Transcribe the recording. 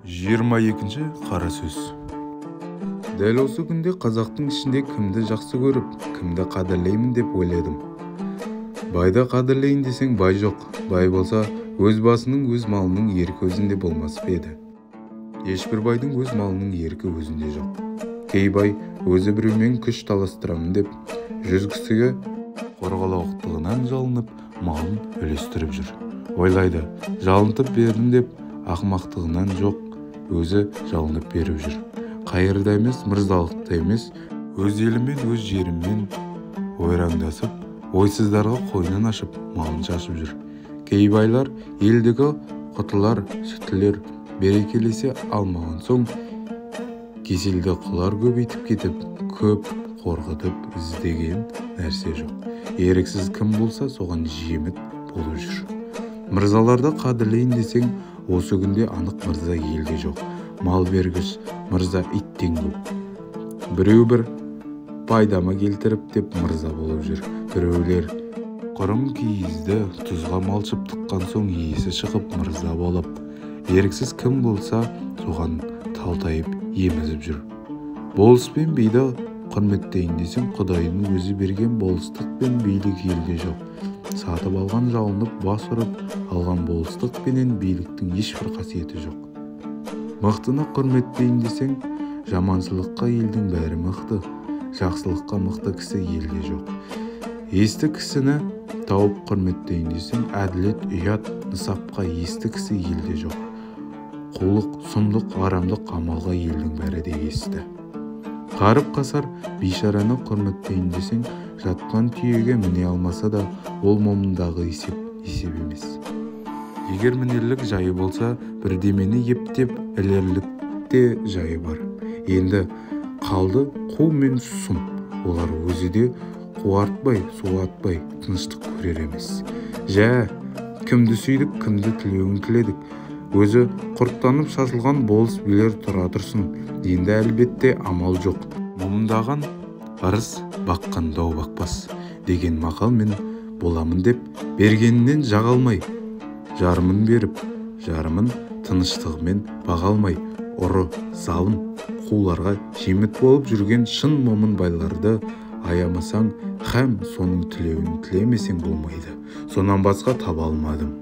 22 қара сөз. Дәл осы күнде қазақтың ішінде кімді жақсы көріп, кімді қадірлеймін деп ойладым. Байды қадірлейін десең бай жоқ, бай болса өз басының өз малының еркі өзінде болмас еді. Ешбір байдың өз малының еркі өзінде жоқ. Кей бай өзі біреумен күш таластырамын деп, жүз кісіге қорғалақтығынан жалынып, малын үлестіріп жүр. Ойлайды, жалынтып бердім деп, ақымақтығынан жоқ, өзі жалынып беріп жүр. Қайырда емес, мырзалықта емес, өз елімен, өз жерімен ойраңдасып, ойсыздарға қойнын ашып, малын шашып жүр. Кей байлар елдегі құтылар, сүтілер берекелесе алмаған соң, кеселді құлар көбейтіп кетіп, көп қорғытып іздеген нәрсе жоқ. Еріксіз кім болса, соған жеміт болып жүр. Мырзаларды қадірлейін десең, осы күнде анық мырза елде жоқ. Мал бергіш мырза иттен көп. Біреу бір пайдама келтіріп деп мырза болып жүр. Біреулер құрым киізді тұзға малшып тыққан соң иесі шығып мырза болып. Еріксіз кім болса, соған талтайып емізіп жүр. Болыс пен биді құрметтейін десең, Құдайдың өзі берген болыстық пен билік елде жоқ. Сатып алған жалынып бас ұрып, алған болыстық пенен биліктің ешбір қасиеті жоқ. Мықтыны құрметтейін десең, жаманшылыққа елдің бәрі мықты, жақсылыққа мықты кісі елде жоқ. Есті кісіні тауып құрметтейін десең, әділет, ұят, нысапқа есті кісі елде жоқ. Қулық, сұмдық, арамдық амалға елдің бәрі де есті. Қарып қасар бейшараны құрметтейін десең, жатқан түйеге міне алмаса да, ол момындағы есеп емес. Егер мінерлік жайы болса, бірдемені ептеп ілерлікте жайы бар. Енді қалды қу мен сұм. Олар өзі де қуартпай, суатпай, тыныштық көрер емес. Кімді сүйдік, кімді тілеуін тіледік. Өзі құрттанып шашылған болыс билер тұра тұрсын. Енді әлбетте амал жоқ. Момындаған ырыс, баққан дау бақпас деген мақалмен боламын деп, бергенінен жағалмай, жарымын беріп, жарымын тыныштығымен бағалмай, ұры, залым, қуларға жеміт болып жүрген шын момын байларды аямасаң, һәм соның тілеуін тілемесең болмайды. Сонан басқа таба алмадым.